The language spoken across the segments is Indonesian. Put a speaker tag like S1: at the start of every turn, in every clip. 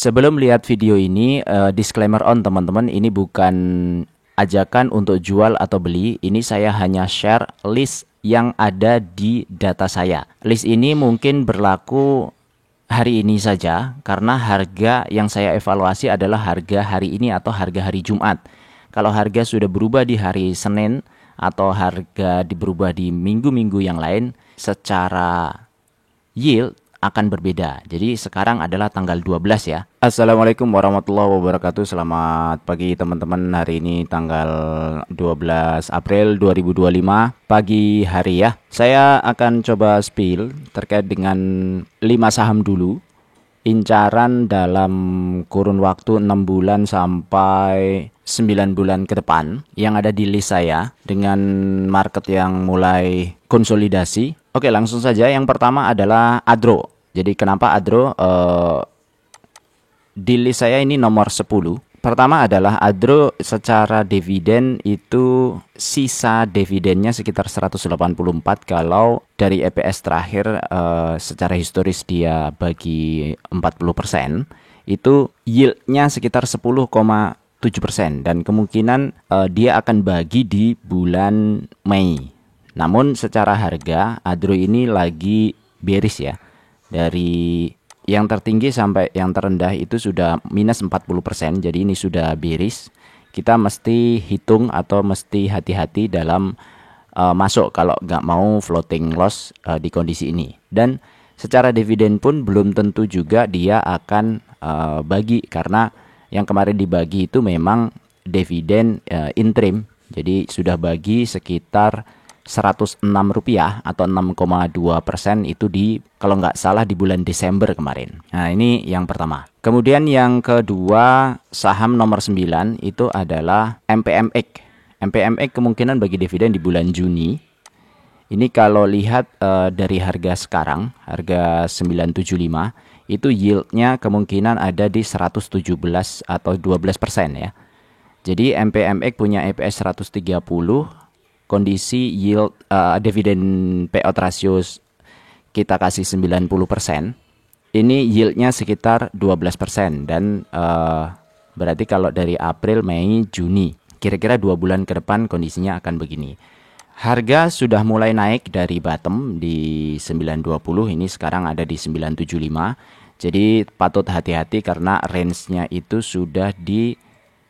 S1: Sebelum lihat video ini, disclaimer on teman-teman, ini bukan ajakan untuk jual atau beli. Ini saya hanya share list yang ada di data saya. List ini mungkin berlaku hari ini saja karena harga yang saya evaluasi adalah harga hari ini atau harga hari Jumat. Kalau harga sudah berubah di hari Senin atau harga berubah di minggu-minggu yang lain, secara yield akan berbeda. Jadi sekarang adalah tanggal 12 ya. Assalamualaikum warahmatullahi wabarakatuh. Selamat pagi teman-teman. Hari ini tanggal 12 April 2025 pagi hari ya. Saya akan coba spill terkait dengan 5 saham dulu. Incaran dalam kurun waktu 6 bulan sampai 9 bulan ke depan yang ada di list saya dengan market yang mulai konsolidasi. Oke, langsung saja. Yang pertama adalah Adro. Jadi kenapa Adro? Di list saya ini nomor 10. Pertama adalah Adro secara dividen itu sisa dividennya sekitar 184 kalau dari EPS terakhir secara historis dia bagi 40%, itu yieldnya sekitar 10,7% dan kemungkinan dia akan bagi di bulan Mei. Namun secara harga Adro ini lagi bearish ya. Dari yang tertinggi sampai yang terendah itu sudah minus 40%. Jadi ini sudah bearish. Kita mesti hitung atau mesti hati-hati dalam masuk kalau nggak mau floating loss di kondisi ini. Dan secara dividen pun belum tentu juga dia akan bagi, karena yang kemarin dibagi itu memang dividen interim. Jadi sudah bagi sekitar Rp106 atau 6,2% itu kalau nggak salah di bulan Desember kemarin. Nah, ini yang pertama. Kemudian yang kedua, saham nomor 9 itu adalah MPMX. MPMX kemungkinan bagi dividen di bulan Juni. Ini kalau lihat dari harga sekarang, harga 975, itu yieldnya kemungkinan ada di 117 atau 12% ya. Jadi MPMX punya EPS 130, kondisi yield dividen payout ratio kita kasih 90%. Ini yieldnya sekitar 12% dan berarti kalau dari April, Mei, Juni, kira-kira 2 bulan ke depan kondisinya akan begini. Harga sudah mulai naik dari bottom di 920, ini sekarang ada di 975. Jadi patut hati-hati karena range-nya itu sudah di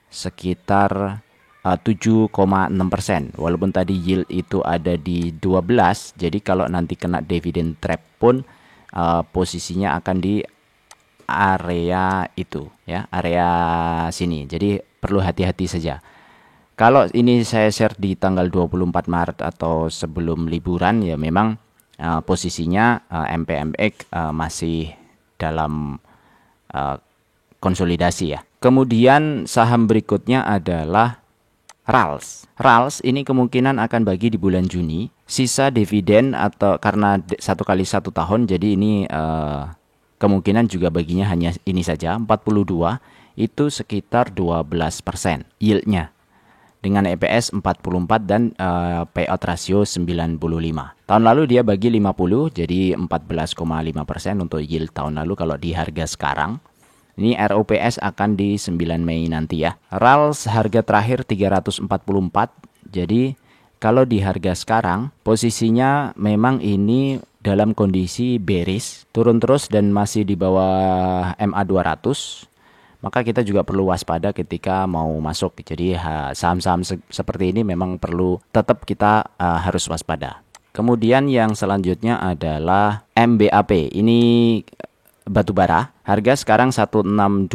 S1: sekitar 7,6%. Walaupun tadi yield itu ada di 12, jadi kalau nanti kena dividend trap pun posisinya akan di area itu ya, area sini. Jadi perlu hati-hati saja. Kalau ini saya share di tanggal 24 Maret atau sebelum liburan ya, memang posisinya MPMX masih dalam konsolidasi ya. Kemudian saham berikutnya adalah RALS. RALS ini kemungkinan akan bagi di bulan Juni. Sisa dividen atau karena 1 kali 1 tahun, jadi ini kemungkinan juga baginya hanya ini saja, 42, itu sekitar 12% yieldnya. Dengan EPS 44 dan payout ratio 95. Tahun lalu dia bagi 50, jadi 14,5% untuk yield tahun lalu kalau di harga sekarang. Ini ROPS akan di 9 Mei nanti ya. RALS harga terakhir 344. Jadi kalau di harga sekarang posisinya memang ini dalam kondisi bearish, turun terus dan masih di bawah MA 200. Maka kita juga perlu waspada ketika mau masuk. Jadi saham-saham seperti ini memang perlu tetap kita harus waspada. Kemudian yang selanjutnya adalah MBAP. Ini batubara, harga sekarang 1625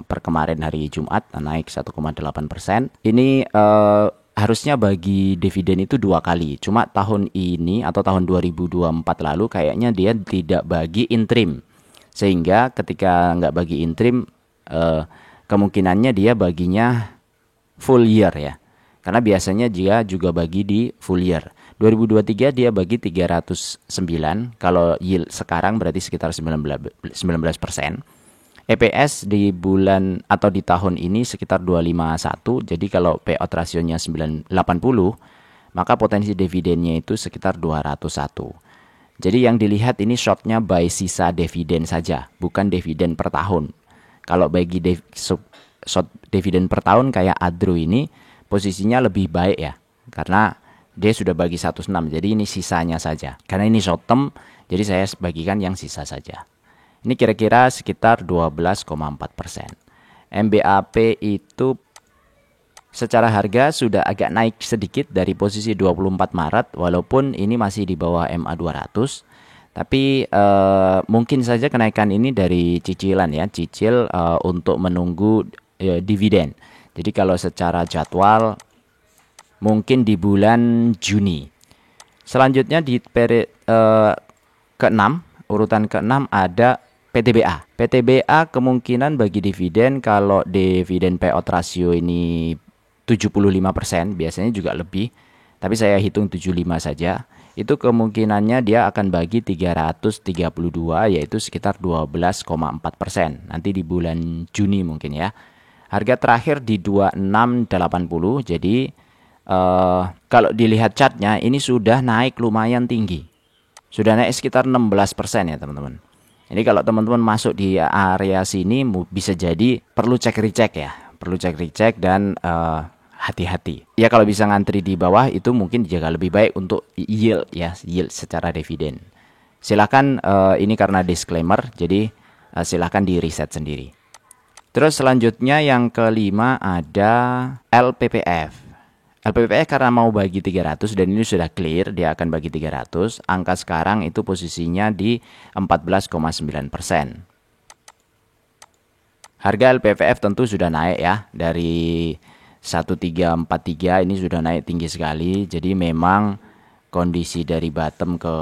S1: per kemarin hari Jumat, naik 1,8%. Ini harusnya bagi dividen itu 2 kali. Cuma tahun ini atau tahun 2024 lalu kayaknya dia tidak bagi interim. Sehingga ketika nggak bagi interim, kemungkinannya dia baginya full year ya. Karena biasanya dia juga bagi di full year. 2023 dia bagi 309, kalau yield sekarang berarti sekitar 19%. EPS di bulan atau di tahun ini sekitar 251, jadi kalau payout rasionya 80, maka potensi dividennya itu sekitar 201. Jadi yang dilihat ini shortnya by sisa dividen saja, bukan dividen per tahun. Kalau bagi short dividen per tahun kayak Adro ini, posisinya lebih baik ya, karena dia sudah bagi 106, jadi ini sisanya saja. Karena ini short term, jadi saya bagikan yang sisa saja. Ini kira-kira sekitar 12,4%. MBAP itu secara harga sudah agak naik sedikit dari posisi 24 Maret, walaupun ini masih di bawah MA 200. Tapi mungkin saja kenaikan ini dari cicilan ya, cicil untuk menunggu dividen. Jadi kalau secara jadwal mungkin di bulan Juni. Selanjutnya di ke-6, urutan ke-6 ada PTBA. PTBA kemungkinan bagi dividen, kalau dividen payout ratio ini 75%, biasanya juga lebih, tapi saya hitung 75 saja. Itu kemungkinannya dia akan bagi 332, yaitu sekitar 12,4%. Nanti di bulan Juni mungkin ya. Harga terakhir di 2680. Jadi kalau dilihat chartnya ini sudah naik lumayan tinggi. Sudah naik sekitar 16% ya teman-teman. Ini kalau teman-teman masuk di area sini bisa jadi perlu cek recheck ya. Perlu cek recheck dan hati-hati. Ya kalau bisa ngantri di bawah itu mungkin juga lebih baik untuk yield ya, yield secara dividen. Silakan ini karena disclaimer, jadi silakan di reset sendiri. Terus selanjutnya yang kelima ada LPPF. LPPF karena mau bagi 300 dan ini sudah clear dia akan bagi 300. Angka sekarang itu posisinya di 14,9%. Harga LPPF tentu sudah naik ya, dari 1343 ini sudah naik tinggi sekali. Jadi memang kondisi dari bottom ke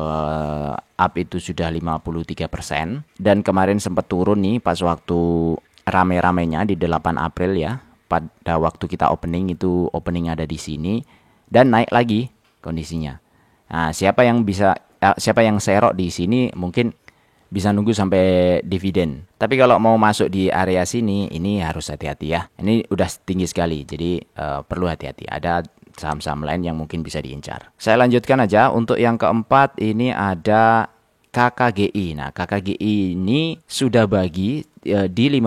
S1: up itu sudah 53%. Dan kemarin sempat turun nih pas waktu rame-ramenya di 8 April ya. Pada waktu kita opening itu opening ada di sini dan naik lagi kondisinya. Nah, siapa yang serok di sini mungkin bisa nunggu sampai dividen. Tapi kalau mau masuk di area sini, ini harus hati-hati ya. Ini udah tinggi sekali, jadi perlu hati-hati. Ada saham-saham lain yang mungkin bisa diincar. Saya lanjutkan aja. Untuk yang keempat ini ada KKGI. Nah, KKGI ini sudah bagi di 15,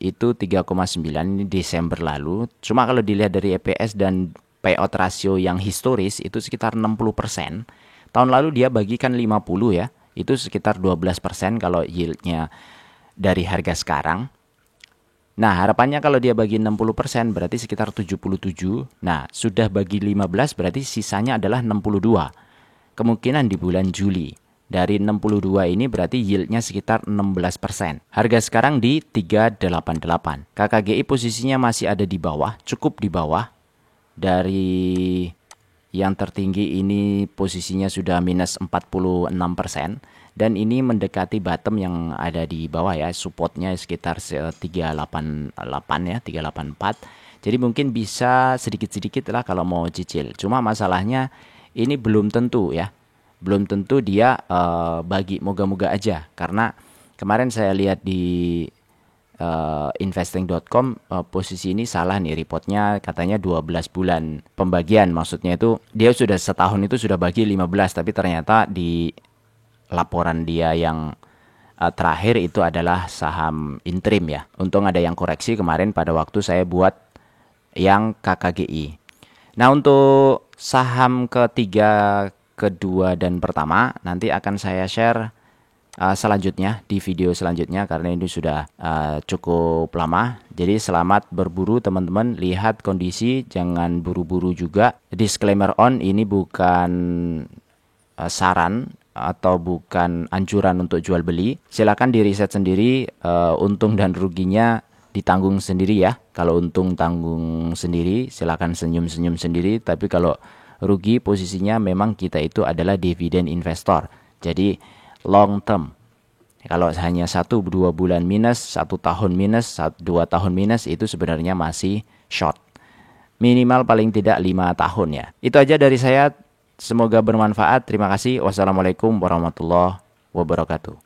S1: itu 3,9 ini Desember lalu. Cuma kalau dilihat dari EPS dan payout ratio yang historis itu sekitar 60%. Tahun lalu dia bagikan 50 ya. Itu sekitar 12% kalau yieldnya dari harga sekarang. Nah, harapannya kalau dia bagi 60% berarti sekitar 77. Nah, sudah bagi 15 berarti sisanya adalah 62. Kemungkinan di bulan Juli. Dari 62 ini berarti yieldnya sekitar 16%. Harga sekarang di 388. KKGI posisinya masih ada di bawah, cukup di bawah. Dari yang tertinggi ini posisinya sudah minus 46%. Dan ini mendekati bottom yang ada di bawah ya. Supportnya sekitar 388 ya, 384. Jadi mungkin bisa sedikit-sedikit lah kalau mau cicil. Cuma masalahnya ini belum tentu ya. Belum tentu dia bagi, moga-moga aja. Karena kemarin saya lihat di investing.com posisi ini salah nih reportnya, katanya 12 bulan pembagian, maksudnya itu dia sudah setahun itu sudah bagi 15, tapi ternyata di laporan dia yang terakhir itu adalah saham interim ya. Untung ada yang koreksi kemarin pada waktu saya buat yang KKGI. Nah, untuk saham ketiga, kedua, dan pertama nanti akan saya share selanjutnya di video selanjutnya karena ini sudah cukup lama. Jadi selamat berburu teman-teman, lihat kondisi, jangan buru-buru juga. Disclaimer on, ini bukan saran atau bukan anjuran untuk jual beli. Silakan di riset sendiri, untung dan ruginya ditanggung sendiri ya. Kalau untung tanggung sendiri, silakan senyum-senyum sendiri. Tapi kalau rugi posisinya memang kita itu adalah dividen investor. Jadi long term. Kalau hanya 1-2 bulan minus, 1 tahun minus, 2 tahun minus, itu sebenarnya masih short. Minimal paling tidak 5 tahun ya. Itu aja dari saya. Semoga bermanfaat. Terima kasih. Wassalamualaikum warahmatullahi wabarakatuh.